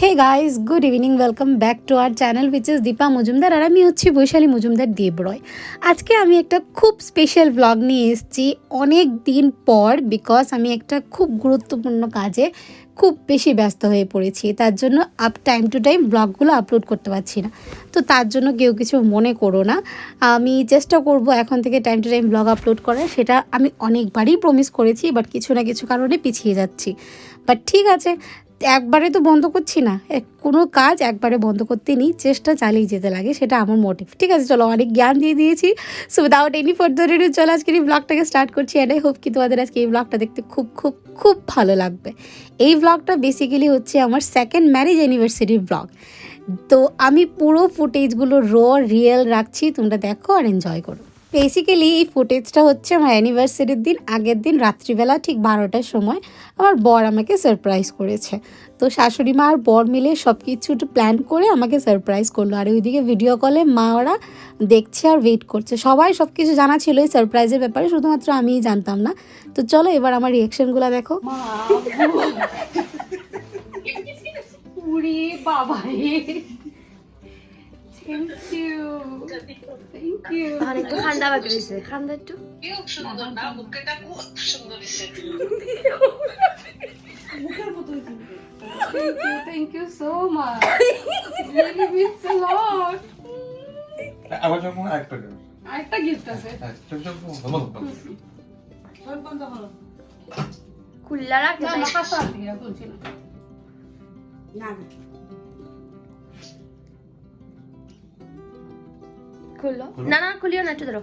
Hey guys, good evening, welcome back to our channel which is Deepa Majumdar. আর আমি হচ্ছি বৈশালী মজুমদার দেবরয়। আজকে আমি একটা খুব স্পেশাল ব্লগ নিয়ে এসেছি অনেক দিন পর, বিকজ আমি একটা খুব গুরুত্বপূর্ণ কাজে খুব বেশি ব্যস্ত হয়ে পড়েছি। তার জন্য টাইম টু টাইম ব্লগগুলো আপলোড করতে পারছি না। তো তার জন্য কেউ কিছু মনে করো না, আমি চেষ্টা করব এখন থেকে time to time blog upload করার। সেটা আমি অনেকবারই প্রমিস করেছি, বাট কিছু না কিছু কারণে পিছিয়ে যাচ্ছি। বাট ঠিক আছে, একবারে তো বন্ধ করছি না, কোনো কাজ একবারে বন্ধ করতে নেই, চেষ্টা চালিয়ে যেতে লাগে, সেটা আমার মোটিভ। ঠিক আছে, চলো, অনেক জ্ঞান দিয়ে দিয়েছি। So without any further review চলো আজকে এই ব্লগটাকে স্টার্ট করছি। অ্যান্ড আই হোপ কি তোমাদের আজকে এই ব্লগটা দেখতে খুব খুব খুব ভালো লাগবে। এই ব্লগটা বেসিক্যালি হচ্ছে আমার সেকেন্ড ম্যারেজ অ্যানিভার্সারির ব্লগ। তো আমি পুরো ফুটেজগুলো রিয়েল রাখছি, তোমরা দেখো আর এনজয় করো। বেসিক্যালি এই ফুটেজটা হচ্ছে আমার অ্যানিভার্সারির দিন, আগের দিন রাত্রিবেলা ঠিক 12টার সময় আমার বর আমাকে সারপ্রাইজ করেছে। তো শাশুড়ি মা আর বর মিলে সব কিছু প্ল্যান করে আমাকে সারপ্রাইজ করলো। আর ওইদিকে ভিডিও কলে মা ওরা দেখছে আর ওয়েট করছে। সবাই সব কিছু জানা ছিল এই সারপ্রাইজের ব্যাপারে, শুধুমাত্র আমিই জানতাম না। তো চলো এবার আমার রিয়াকশনগুলো দেখো। বাবা Thank you. Thank you. আর একটু ঠান্ডা বাকি রয়েছে, ঠান্ডা একটু। খুব সুন্দর না, বুকেটা খুব সুন্দর হয়েছে। Thank you so much. Really means a lot. আমার জন্য আরেকটা গিফট আছে। খুললা রাখতে না না, কাঁচা দিয়ে তুলছি না। না খুললো না, না খুলিও না, একটু ধরো।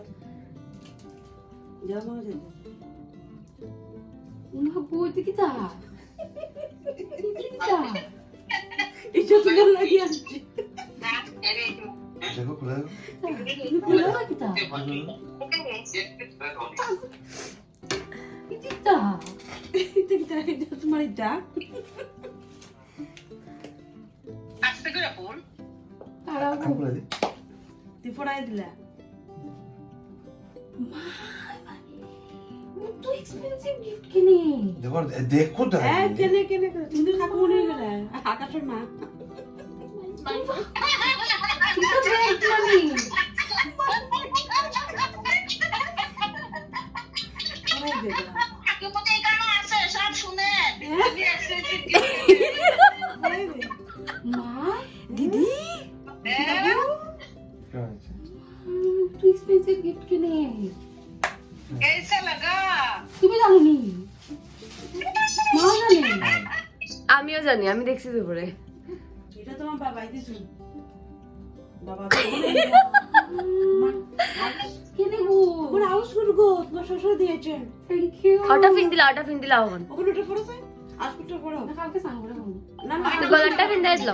না বইতে কি তা? এটা তো ভালো লাগে আসছে। দেখো খুলে কি তা? এটা তোমার এটা আস্তে করে বল। খুলে দি তুই পড়াই দিলা। তো এক্সপেন্সিভ গিফট কিনে। দেখো তো হ্যাঁ, কেনে কেনে তুমি তো কাকু মনে গেলে আকাশের মা। কি তো ব্যাগ মানি? পড়াই দিলা। কাকু মতে কেন আছে সব শুনে। মা, দিদি তুই এক্সপেন্সিভ গিফট কিনে। कैसा लगा? তুমি জানো নি? মা জানে। আমিও জানি, আমি দেখছি দুপুরে। এটা তোমার বাবাই দিছো। বাবা কিনে গো। ওর হাউস গো তোমার শ্বশুর দিয়েছেন। Thank you. ওটা ফিন দিলা ওখান। ওখানে ওটা পড়েছে আজকে পড়ো কালকে সান করে বল। না না তুই গলাটা ফিন দিয়ে দিল।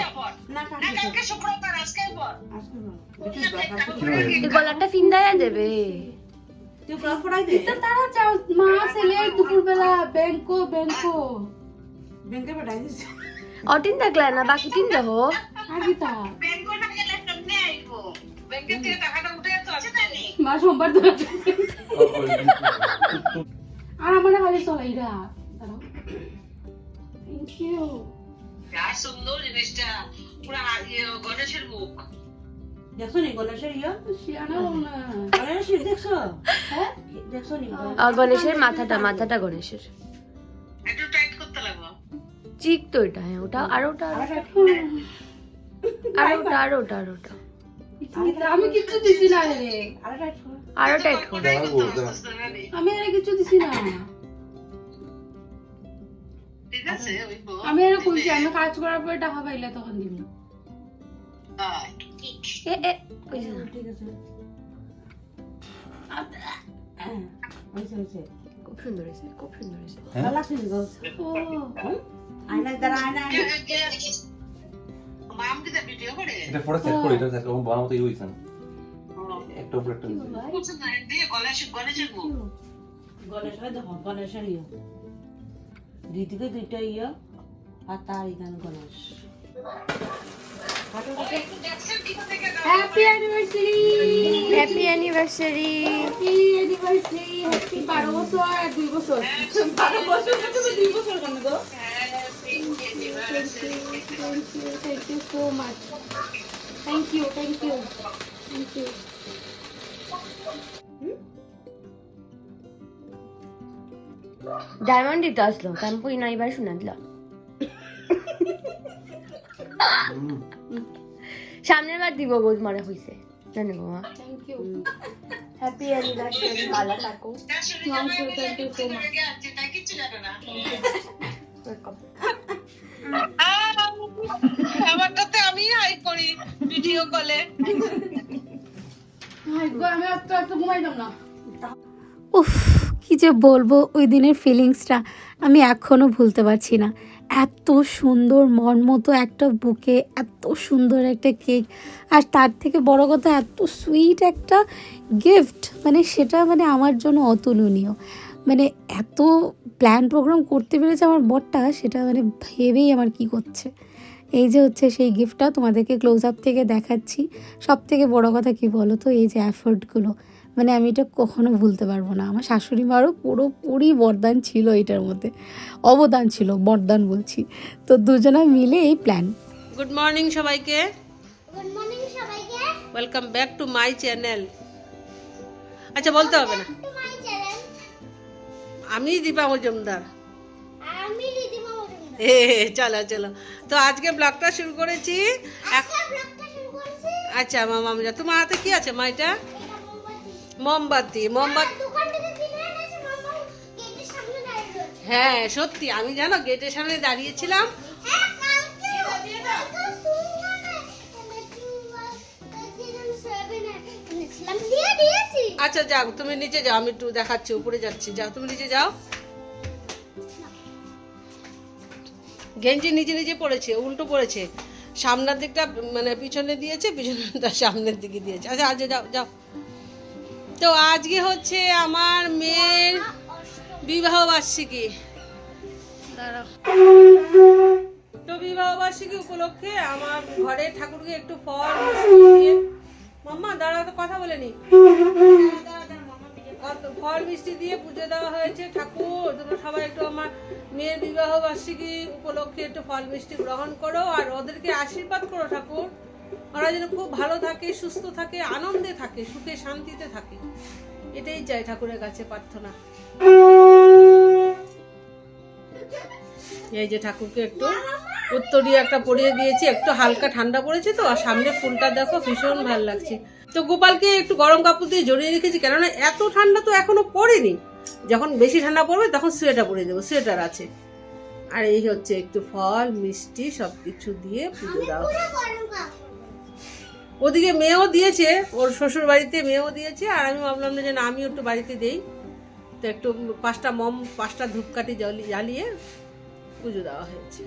না কালকে শুক্রবার আজকে বল আজকে বল তুই গলাটা ফিন দিয়ে দেবে। তুই ক্লাস পড়াই দে তো তারা চাও মা ছেলে দুপুরবেলা ব্যাংকো ব্যাংকে পড়াই দিছে অটিন দেখলা না, বাকি তিন দেখো। আগিতা ব্যাংকে না গেলে কেমনে আইবো ব্যাংকে থেকে টাকাটা উঠে তো আছে জানি মা সোমবার তো আর আমার খালি চলাইরা। Thank you. যা সুন্দর জিনিসটা পুরো গণেশের মুখ দেখছো নি গণেশের শিয়ানা না। গণেশের দেখছো হ্যাঁ দেখছো নি গণেশের মাথাটা গণেশের একটু টাইট করতে লাগবে চিক তো এটা। হ্যাঁ ওটা আর ওটা আর ওটা আমি কিছু দিছি না রে। আরো টাইট কর। আমি আর কিছু দিছি না। ঠিক আছে ওই তো আমি আর কইছি আমি কাজ করার পরে টাকা পাইলে তখন দিব। এ কইছ না। ঠিক আছে হইছে খুব সুন্দর হয়েছে। ভালো লাগছে গো ও আয়না দ্বারা আয়না মাম কি দা ভিডিও করে এটা ফটো সেট করে এটা সেট ও বাবা মতো ইউইছেন একটা উপর একটা কিছু না দিয়ে গণেশের মুখ গণেশের দেখো গণেশের দিদিকে দুইটা আর তার Egan Ganesh happy anniversary. Happy anniversary. Happy anniversary. Happy 12 বছর আর 2 বছর। 12 বছর তুমি 2 বছর কেন গো? Thank you. so much. Thank you. Diamond দিতে আসলো তারপর না এবার শুনে দিল সামনের বার দিব বোধ মনে হয়েছে জানি গো মা Thank you. হ্যাপি অ্যানিভার্সারি ভালো থাকো Thank you so much. Welcome আমারটাতে আমি হাই করি ভিডিও কলে। উফ কি যে বলবো ওই দিনের ফিলিংসটা আমি এখনও ভুলতে পারছি না। এত সুন্দর মতো একটা বুকে, এত সুন্দর একটা কেক, আর তার থেকে বড় কথা এত সুইট একটা গিফট, মানে সেটা মানে আমার জন্য অতুলনীয়। মানে এত প্ল্যান প্রোগ্রাম করতে পেরেছে আমার বরটা, সেটা মানে ভেবেই আমার কি করছে। এই যে হচ্ছে সেই গিফটটা তোমাদেরকে ক্লোজ আপ থেকে দেখাচ্ছি। সব থেকে বড় কথা কি বলো তো, এই যে এফোর্টগুলো, মানে আমি এটা কখনো ভুলতে পারবো না। আমার শাশুড়ি মারও পুরোপুরি বরদান ছিল এটার মধ্যে, অবদান ছিল, বরদান বলছি। তো দুজনা মিলে এই প্ল্যান। গুড মর্নিং সবাইকে, গুড মর্নিং সবাইকে, welcome back to my channel. আচ্ছা বলতে হবে না, টু মাই চ্যানেল। আমি দীপা মজুমদার। আমি রিদিমা মজুমদার। চলো চলো, তো আজকে ব্লগটা শুরু করেছি। আজকে ব্লগটা শুরু করেছি। আচ্ছা মামা, তোমার হাতে কি আছে মা? এটা এটা মোমবাতি। মোমবাতি। দোকান থেকে কিনে এনেছি, মামা গেটের সামনে দাঁড়িয়ে রয়েছে। হ্যাঁ সত্যি, আমি জানো গেটের সামনে দাঁড়িয়েছিলাম। হ্যাঁ কালকে তো সুন্দর এনেছিলাম, দিয়েছি। আচ্ছা যাও তুমি নিচে যাও, আমি একটু দেখাচ্ছি, উপরে যাচ্ছি। যাও তুমি নিচে যাও। গেঞ্জি নিচে নিচে পড়েছে, উল্টো পড়েছে। সামনের দিকটা মানে পিছনে দিয়েছে, পিছনেটা সামনের দিকে দিয়েছে। আচ্ছা আচ্ছা যাও যাও। তো আজকে হচ্ছে আমার মেয়ের বিবাহ বার্ষিকী। দাঁড়াও। তো বিবাহ বার্ষিকী উপলক্ষে আমার ঘরে ঠাকুরকে একটু ফল মিষ্টি দিয়ে, মাম্মা দাঁড়াও তো কথা বলে নি, ফল মিষ্টি দিয়ে পুজো দেওয়া হয়েছে। ঠাকুর তোমরা সবাই একটু আমার মেয়ের বিবাহ বার্ষিকী উপলক্ষে একটু ফল মিষ্টি গ্রহণ করো, আর ওদেরকে আশীর্বাদ করো ঠাকুর, ওরা যেন খুব ভালো থাকে, সুস্থ থাকে, আনন্দে থাকে, সুখে শান্তিতে থাকে। এটাই চাই ঠাকুরের কাছে প্রার্থনা। এই যে ঠাকুরকে একটু উত্তরীয় একটা পরিয়ে দিয়েছি, একটু হালকা ঠান্ডা পড়েছে তো, আর সামনে ফুলটা দেখো ভীষণ ভালো লাগছে। তো গোপালকে একটু গরম কাপড় দিয়ে জড়িয়ে রেখেছি, কেননা এত ঠান্ডা তো এখনো পড়েনি। যখন বেশি ঠান্ডা পড়বে তখন সোয়েটার পরে দেবো, সোয়েটার আছে। আর এই হচ্ছে একটু ফল মিষ্টি সবকিছু দিয়ে পুজো দেওয়া। ওদিকে মেয়েও দিয়েছে, ওর শ্বশুর বাড়িতে মেয়েও দিয়েছে, আর আমি ভাবলাম যে না আমি একটু বাড়িতে দেই। তো একটু 5টা ধূপকাঠি জ্বালিয়ে পুজো দেওয়া হয়েছে।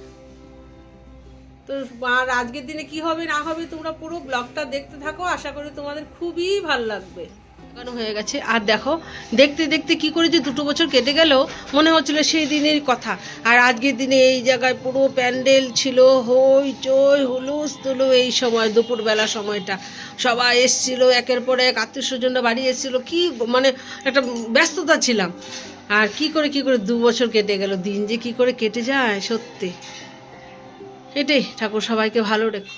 তো আর আজকের দিনে কি হবে না হবে তোমরা পুরো ব্লগটা দেখতে থাকো, আশা করি তোমাদের খুবই ভালো লাগবে। কেন হয়ে গেছে, আর দেখো দেখতে দেখতে কি করে যে 2 বছর কেটে গেল, মনে হচ্ছিল সেই দিনের কথা। আর আজকের দিনে এই জায়গায় পুরো প্যান্ডেল ছিল, হই চই হুলুস তুলু। এই সময় দুপুরবেলা সময়টা সবাই এসছিল, একের পর এক আত্মীয় স্বজনরা বাড়ি এসেছিলো, কি মানে একটা ব্যস্ততা ছিলাম। আর কি করে 2 বছর কেটে গেল, দিন যে কি করে কেটে যায় সত্যি। এটাই, ঠাকুর সবাইকে ভালো রেখো।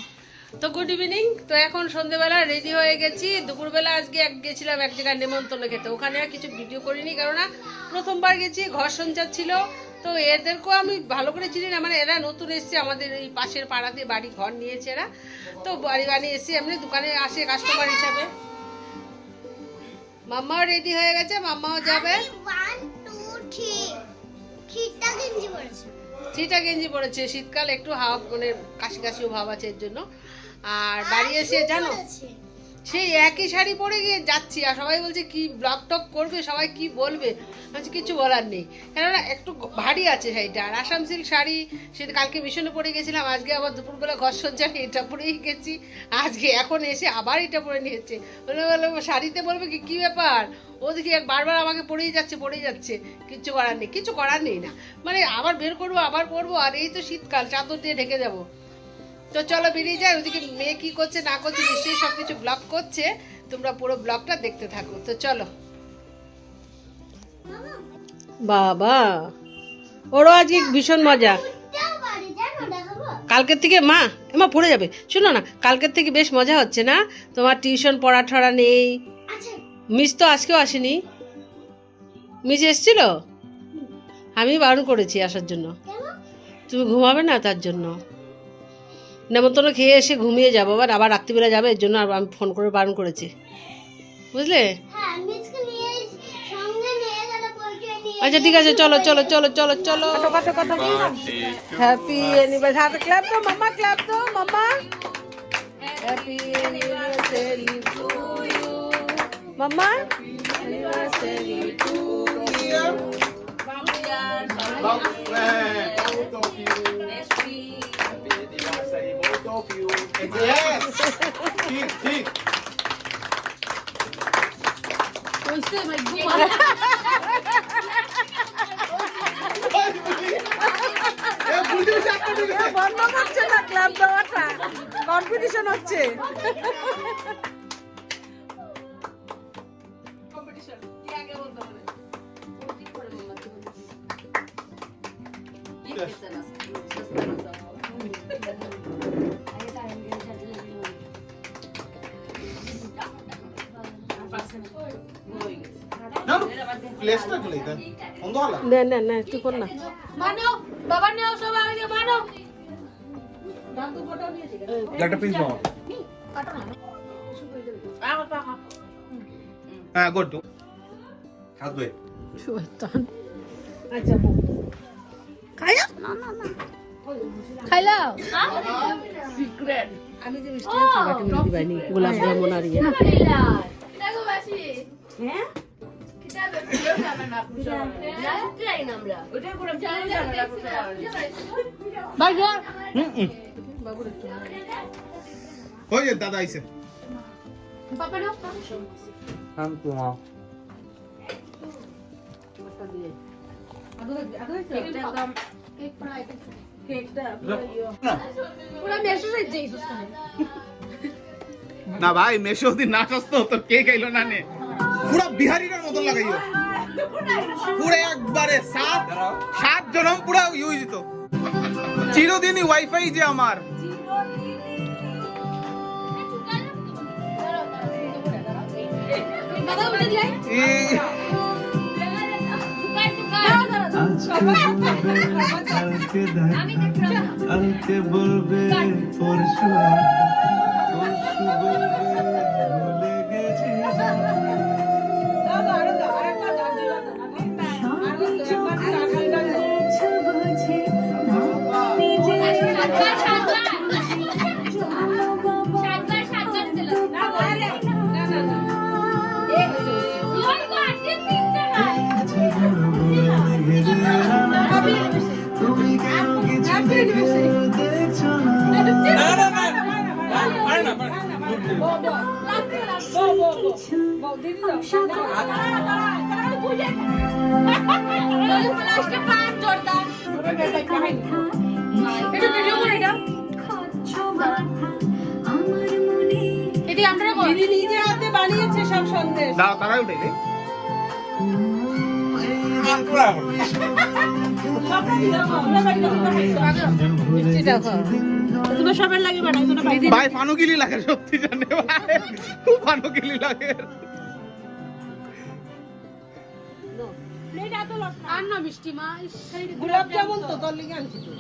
তো গুড ইভিনিং। তো এখন সন্ধ্যেবেলা রেডি হয়ে গেছি। দুপুরবেলা আজকে গেছিলাম এক জায়গায় নেমন্তন্ন খেতে, ওখানে আর কিছু ভিডিও করিনি, কেননা প্রথমবার গেছি, ঘর সঞ্চার ছিল। তো এদেরকেও আমি ভালো করে চিনি না, মানে এরা নতুন এসছে, আমাদের এই পাশের পাড়াতে বাড়ি ঘর নিয়েছে এরা। তো বাড়ি এসে এমনি দোকানে আসে কাস্টমার হিসাবে। মাম্মাও রেডি হয়ে গেছে, মাম্মাও যাবে। 1 2 3 3টা গেঞ্জি পরেছে। 3টা গেঞ্জি পরেছে, শীতকাল একটু হাওয়া মানে কাশিও ভাব আছে এর জন্য। আর বাড়ি এসে জানো সেই একই শাড়ি পরে গিয়ে যাচ্ছি, আর সবাই বলছে কি ব্লগ টক করবে, সবাই কি বলবে। বলছি কিছু বলার নেই, কেননা একটু ভারী আছে শাড়িটা। আর আসাম সিল্ক শাড়ি সেটা কালকে ভীষণে পরে গেছিলাম, আজকে আবার দুপুরবেলা ঘর সজ্জা এটা পরেই গেছি, আজকে এখন এসে আবার এটা পরে নিয়েছে। বলবো শাড়িতে বলবে কি ব্যাপার, ওদিকে বারবার আমাকে পরেই যাচ্ছে। কিচ্ছু করার নেই না, মানে আবার বের করবো, আবার পরবো। আর এই তো শীতকাল, চাদর দিয়ে ঢেকে যাবো। তো চলো বেরিয়ে যাই। ওদিকে মেয়ে কি করছে না করছে নিশ্চয়ই সবকিছু ব্লগ করছে, তোমরা পুরো ব্লগটা দেখতে থাকো। তো চলো। বাবা ওরও আজকে ভীষণ মজা। এটাও বাড়ি জানো, দেখাবো। কালকের থেকে মা পড়ে যাবে, শোনো না, কালকের থেকে বেশ মজা হচ্ছে না? তোমার টিউশন পড়া ঠড়া নেই। আচ্ছা মিস তো আজকেও আসেনি। মিস এসেছিল, আমি বারণ করেছি আসার জন্য। কেন? তুমি ঘুমাবে না তার জন্য। নেমন্তন্ন খেয়ে এসে ঘুমিয়ে যাবো, আবার রাত্রিবেলা যাবে, এর জন্য আমি ফোন করে বারণ করেছি, বুঝলে? হ্যাঁ মিসকে নিয়ে সঙ্গে নিয়ে গেলে পরিচয় দিয়ে আচ্ছা ঠিক আছে, চলো চলো চলো চলো চলো। হ্যাপি অ্যানিভার্সারি, হাতে ক্ল্যাপ দাও মামা, ক্ল্যাপ দাও মামা। হ্যাপি অ্যানিভার্সারি টু ইউ মামা, অ্যানিভার্সারি টু ইউ। বন্ধ করছে না ক্লাব দেওয়াটা, কম্পিটিশন হচ্ছে। না না না, একটু কর না। একটা পিস নাও। হ্যাঁ গুড টু খাবে। শয়তান। আচ্ছা খাইলা খাইলা সিক্রেট। আমি যে মিষ্টি আছে বাকি মিষ্টি দিবানি, গোলাপ জামুন আর ইয়ে। ওই যে দাদা আইছে। না ভাই মেশো দিন না সস্তো তোর কে খাইলো না নে পুরো বিহারির মতো লাগাইও পুরো একবারে সাত জনম পুরো ইউজ তো চিরদিনই ওয়াইফাই যে আমার কালকে বলবে পরশু পরশু বলবে ভুলে গেছি তুমি কেন কিছু দেখছো নিজে হাতে বানিয়েছে সব সন্দেশ। দাও তারাই উঠে ভাই ফানুকিলি লাগে সত্যি জানে ভাই ফানুকিলি লাগে আর না মিষ্টি মা, গোলাপ জামুন তো তোর লিগে আনছি তো।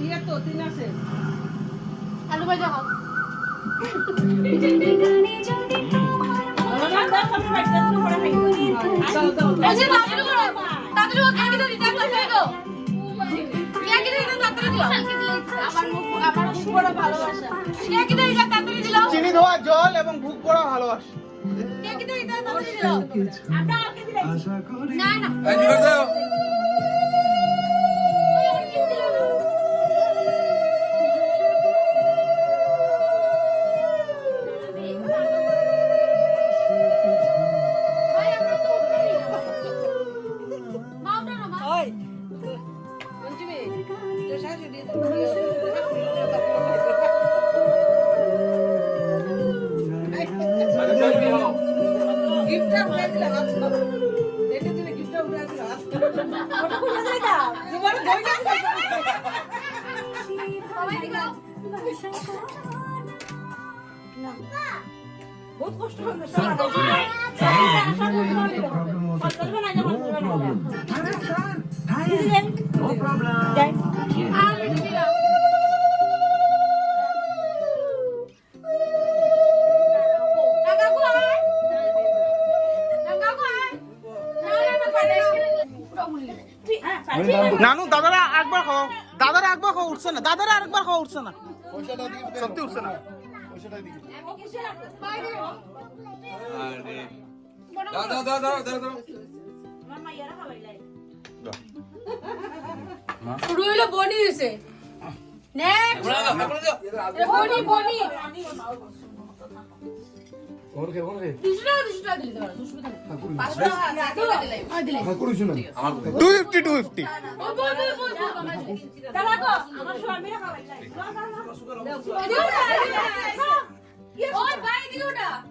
ইয়ে তো তিন আছে। আলু ভাজা হোক। চিনি ধোয়া জল এবং ভুক পড়া ভালোবাসা আশা করি গিফটটা উঠে দিলে হাত এটা দিলে গিফটটা উঠে দিলে হাত বহুত কষ্ট হবে নানু দাদারা একবার খাও, দাদারা একবার খাও, উঠছে না, দাদারা আরেকবার খাও, উঠছে না, সত্যি উঠছে না। শুরু হইলো বনি হয়েছে বনি বনি আমার 250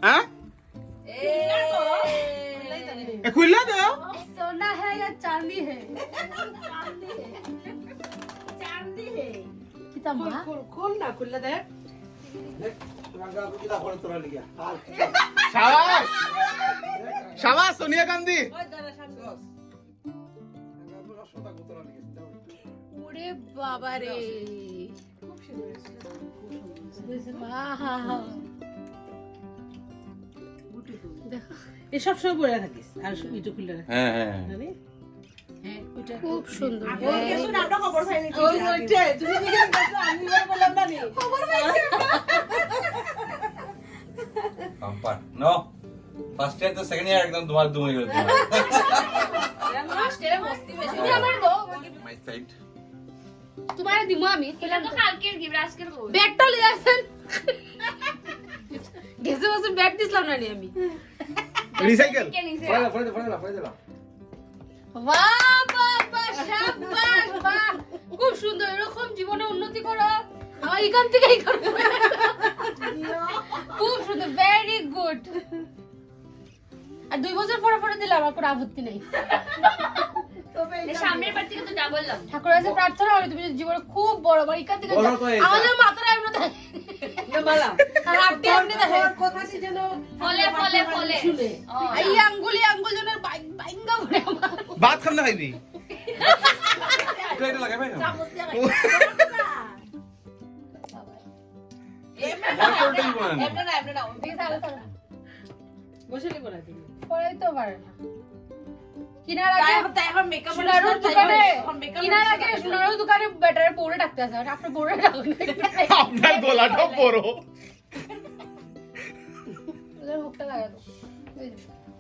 হ্যাঁ খুললা দাও। सोना है या चांदी है कितना बड़ा খোল না খুললে দেখ শাবাশ শাবাশ সোনিয়া গান্ধী। ওরে বাবা রে এসব সব বলে থাকিস আর ইটো খুললে রাখিস হ্যাঁ হ্যাঁ জানি খুব সুন্দর পাম্পার নো ফার্স্ট ইয়ার তো সেকেন্ড ইয়ার একদম তোমার দুমই গেল মাই সাইড তোমার দিমু আমি কালকের গিফট আজকের করব ব্যাগটা লিয়ে আসেন গেছে বছর ব্যাগ দিছিলাম না আমি রিসাইকেল বাহ বাহ বাহ শাবাশ বাহ খুব সুন্দর এরকম জীবনে উন্নতি করো আমার এখান থেকেই করো খুব সুন্দর ভেরি গুড আর 2 বছর পরে পরে দিলে আমার কোনো আপত্তি নেই সামনের বার থেকে তো যা বললাম ঠাকুরের কাছে প্রার্থনা করি তুমি জীবনে খুব বড় আমার এখান থেকে আমাদের মাথাটা এমনি থাকে মালা আর হাতটা এমনি থাকে কথা কি যেন ফলে ফলে ফলে এই আঙ্গুল যেন বাইঙ্গা পড়ে আমার ভাত খাম না খাইবি এটা লাগাই ভাই না বসে নি বলা তুমি পড়াই তো পারে না কিনার আগে সোনারুর দোকানে কিনার আগে সোনারুর দোকানে ব্যাটারে পৌড়ে ডাকতে আসে আপনার পৌড়ে ডাকুন আপনার গলাটা বড়। ওদের হুকটা লাগা দাও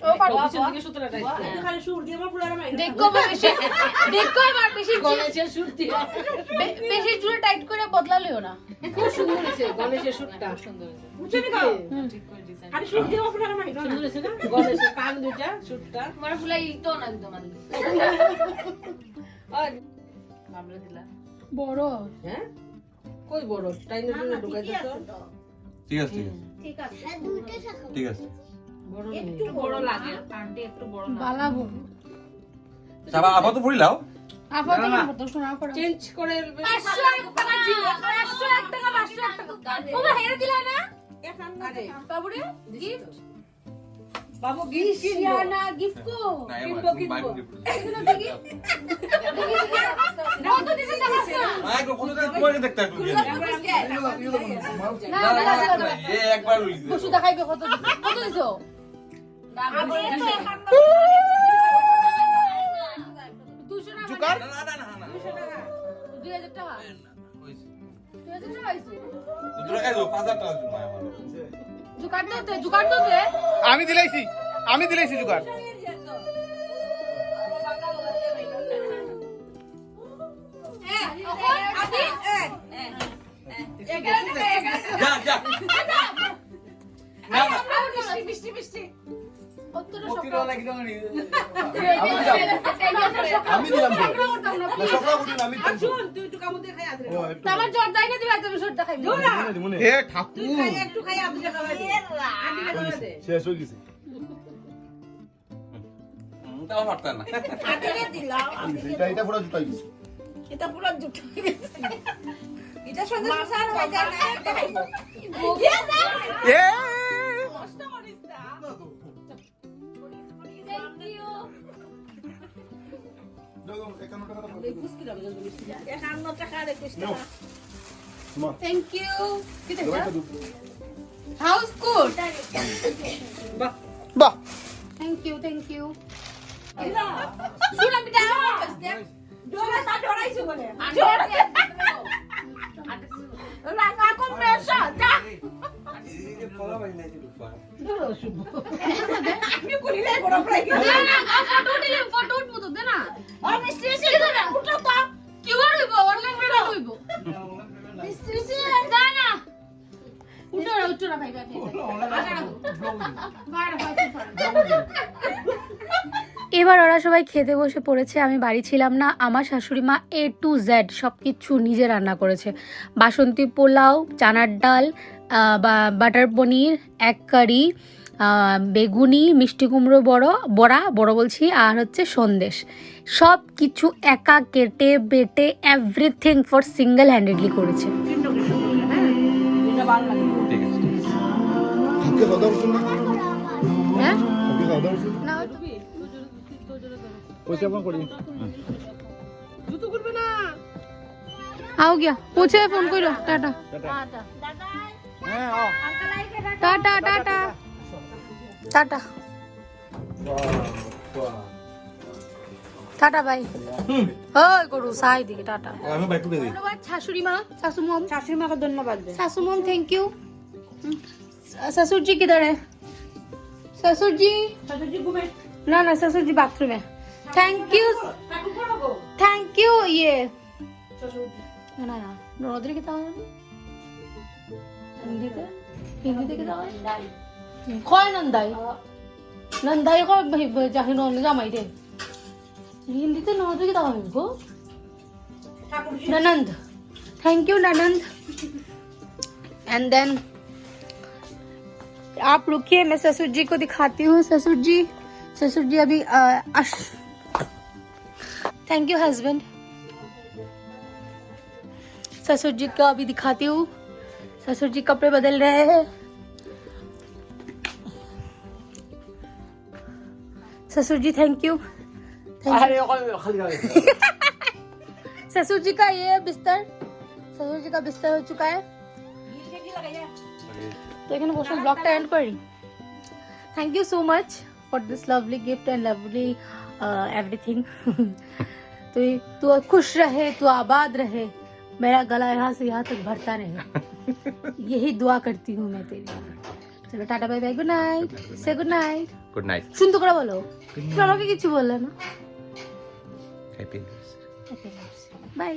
ও পারো পিছন থেকে সুতরা টাইট খালি সুর দিয়ে আমার পুরো দেখো আমার বেশি গণেশের সুর দিয়ে বেশি জুড়ে টাইট করে বদলালিও না খুব সুন্দর হয়েছে গণেশের সুরটা সুন্দর হয়েছে বুঝছো নি ঠিক করে ডিজাইন আরে সুর দিয়ে আপনারা মানে সুন্দর হয়েছে না গণেশের কান দুইটা সুরটা তোমার ফুলাই তো না একদম আমাদের আর আমরা দিলা বড় হ্যাঁ কই বড় টাইনের জন্য ঢুকাই দিছো ঠিক আছে ঠিক আছে দুইটা শাখা ঠিক আছে বড় নেই একটু বড় লাগে আন্টি একটু বড় না বালা বড় সাবা আপাতত ফুরিলাও আপাতত তো শোনা পড়া চেঞ্জ করে 500 টাকা ছিল 501 টাকা 501 টাকা ওমা হেরে দিলা না আরে বাবুরে গিফট বাবু গিফট ইয়ানা গিফট কো না কিনবো, কিনবো। এগুলো দেখি কত দিছে টাকা মাই কো কোন তোমাকে দেখতে একটু গিয়ে না না না না এ একবার লইছে বসু দেখাইবে কত দিছে কত দিছো জুকার না না না না 2000 টাকা হইছে 2000 টাকা আইছে দুটো খাইছো 5000 টাকা দিন মাই আমার জুকার তো দে আমি দিলাইছি জুকার। যা যা না না মিষ্টি আমি দিলাম শুন তুই একটু কামুতে খাই আদরে আমার জ্বর যাই না দিবা তুমি জ্বর দেখাই হে ঠাকুর তুই খাই একটু খাই আদরে খাওয়া দে আন্টি খাওয়া দে শেষ হয়ে গেছে তাও পারতা না আদরে দিলাম এটা পুরো জুতাই গেছে এটা পুরো জুট থ্যাংক ইউ হাউস গুড বাহ থ্যাংক ইউ থ্যাংক ইউ এবার ওরা সবাই খেতে বসে পড়েছে। আমি বাড়ি ছিলাম না। আমার শাশুড়ি মা A to Z সব কিছু নিজে রান্না করেছে। বাসন্তী পোলাও, চানার ডাল, বাটার পনির, এক কারি, বেগুনি, মিষ্টি কুমড়ো বড়া বলছি, আর হচ্ছে সন্দেশ। সব কিছু একা কেটে বেটে এভরিথিং ফর সিঙ্গেল হ্যান্ডেডলি করেছে। ঠিক আছে হ্যাঁ आओ गया पूछे फोन करो टाटा टाटा टाटा टाटा টাটা বাই ওই করু সাই দিকে টাটা আমি বাইটু দিই ধন্যবাদ শাশুড়ি মা শাশুড়ি মাকে ধন্যবাদ দে শাশু মম थैंक यू ससुर जी किधर है ससुर जी घूमे ना ससुर जी बाथरूम है थैंक यू ये ना नौद्री के ताव हिंदी के ताव कौन नंदाई को जाहि नौन जामाई दे हिंदी ते नौद्री के ताव को ननंद थैंक यू ननंद एंड देन आप रुकिए मैं ससुर जी को दिखाती हूँ ससुर जी अभी थैंक यू हस्बैंड ससुर जी को अभी दिखाती हूँ ससुर जी कपड़े बदल रहे हैं ससुर जी थैंक यू ससुर जी का ये बिस्तर ससुर जी का बिस्तर हो चुका है तो এখানে বসে ব্লগটা এন্ড করি thank you so much for this lovely gift and lovely everything तू खुश रहे तू आबाद रहे मेरा गला यहाँ से यहाँ तक भरता रहे यही दुआ करती हूँ मैं तेरी चलो tata bye bye good night say good night good night সুন্দর করে বলো তুমি আমাকে কিছু বললে না হ্যাপি বাই